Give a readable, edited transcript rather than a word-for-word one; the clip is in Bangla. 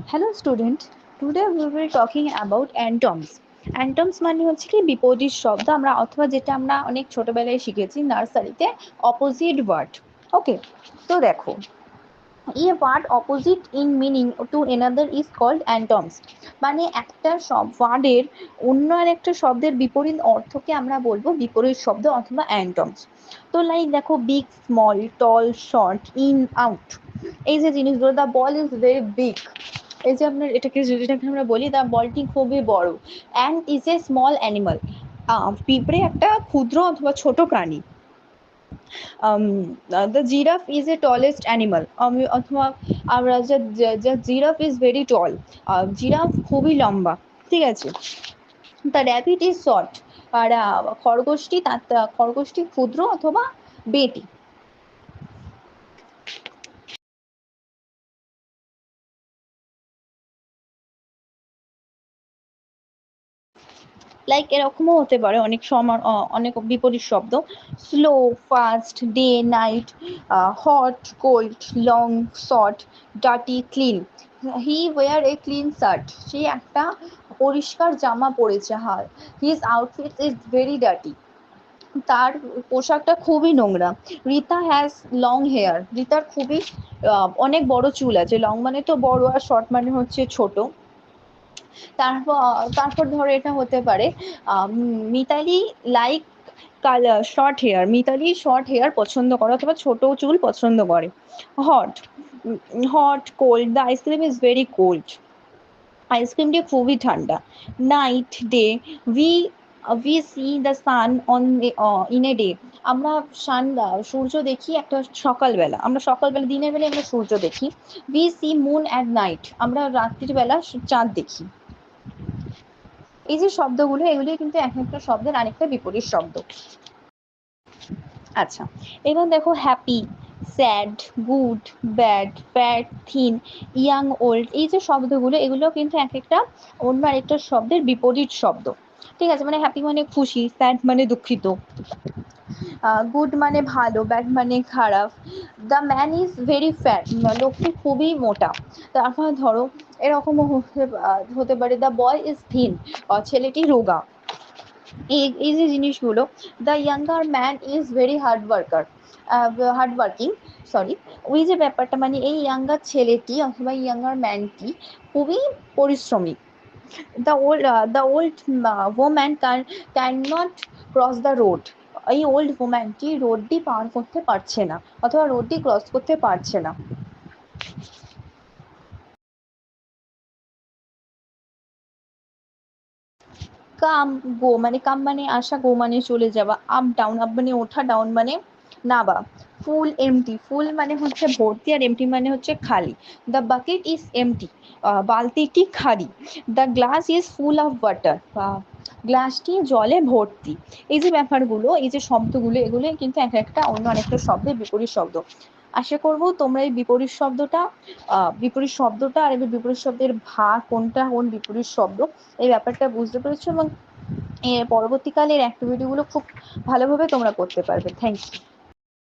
Hello student, today we will be talking about antonyms. Antonyms মানে হচ্ছে কি বিপরীত শব্দ আমরা অথবা যেটা আমরা অনেক ছোটবেলায় শিখেছি নার্সারিতে অপোজিট ওয়ার্ড। ওকে, তো দেখো a word opposite in meaning to another is called antonyms. মানে একটা ওয়ার্ডের অন্য আরেকটা শব্দের বিপরীত অর্থকে আমরা বলবো বিপরীত শব্দ অথবা antonyms. তো লাইক দেখো big, small, tall, short, in, out, এই যে জিনিসগুলো, the ball is very big, এই যে আপনার এটাকে আমরা বলি দ্য বলটি খুবই বড়, and is a small animal, পিঁপড়ে একটা ক্ষুদ্র অথবা ছোট প্রাণী। The giraffe is a tallest animal, অথবা আমরা যে giraffe is very tall, giraffe খুবই লম্বা, ঠিক আছে। The rabbit is short, আর খরগোশটি ক্ষুদ্র অথবা বেটি। লাইক এরকমও হতে পারে অনেক সময় অনেক বিপরীত শব্দ, slow, fast, day, night, hot, cold, long, short, dirty, clean. He wore a clean shirt, সে একটা পরিষ্কার জামা পরেছে। His outfit is very dirty, তার পোশাকটা খুবই নোংরা। রিতা হ্যাজ লং হেয়ার, রিতার খুবই অনেক বড় চুল আছে। লং মানে তো বড়, আর শর্ট মানে হচ্ছে ছোট। তারপর ধরো এটা হতে পারে Mitali like colour short hair, Mitali short hair পছন্দ করে অথবা ছোট চুল পছন্দ করে। Hot, cold, the ice cream is very cold, আইসক্রিমটি খুবই ঠান্ডা। Night, day, we we see the sun on in a day, আমরা সূর্য দেখি একটা সকালবেলা, আমরা সকালবেলা, দিনের বেলায় আমরা সূর্য দেখি। We see moon at night, আমরা রাত্রির বেলা চাঁদ দেখি। এই যে শব্দগুলো, এগুলি কিন্তু এক একটা শব্দের আরেকটা বিপরীত শব্দ। আচ্ছা, এবার দেখো happy, sad, good, bad, fat, thin, young, old, এই যে শব্দগুলো, এগুলো কিন্তু এক একটা অন্য আরেকটা শব্দের বিপরীত শব্দ। ঠিক আছে, মানে হ্যাপি মানে খুশি, স্যাড মানে দুঃখিত, গুড মানে ভালো, ব্যাড মানে খারাপ। The man is very fat, লোকটি খুবই মোটা। তারপর ধরো এরকমও হতে পারে দ্য বয় ইজ থিন, ছেলেটি রোগা। এই যে জিনিসগুলো, the younger man is very hard working, sorry, ওই যে ব্যাপারটা, মানে এই ইয়াঙ্গার ছেলেটি অথবা ইয়াঙ্গার ম্যানটি খুবই পরিশ্রমী। The old woman can not cross the road, এই ওল্ড ওম্যানটি রোডটি পার করতে পারছে না অথবা রোডটি ক্রস করতে পারছে না। কাম, গো মানে কাম মানে আসা, গো মানে চলে যাওয়া। আপ ডাউন, আপ মানে ওঠা, ডাউন মানে নাবা। ফুল, এমটি, ফুল মানে হচ্ছে ভর্তি আর এমটি মানে হচ্ছে খালি। দ্য বাকেট ইজ এমটি, বালতিটি খালি। The glass is full of water, গ্লাসটি জলে ভর্তি। এই যে ব্যাপারগুলো, এই যে শব্দগুলো, এগুলো কিন্তু এক একটা অন্য আরেকটা শব্দের বিপরীত শব্দ। আশা করবো তোমরা এই বিপরীত শব্দটা আর এবার বিপরীত শব্দের ভাগ কোনটা, কোন বিপরীত শব্দ, এই ব্যাপারটা বুঝতে পেরেছো এবং এর পরবর্তীকালে এর অ্যাক্টিভিটিগুলো খুব ভালোভাবে তোমরা করতে পারবে। Thank you.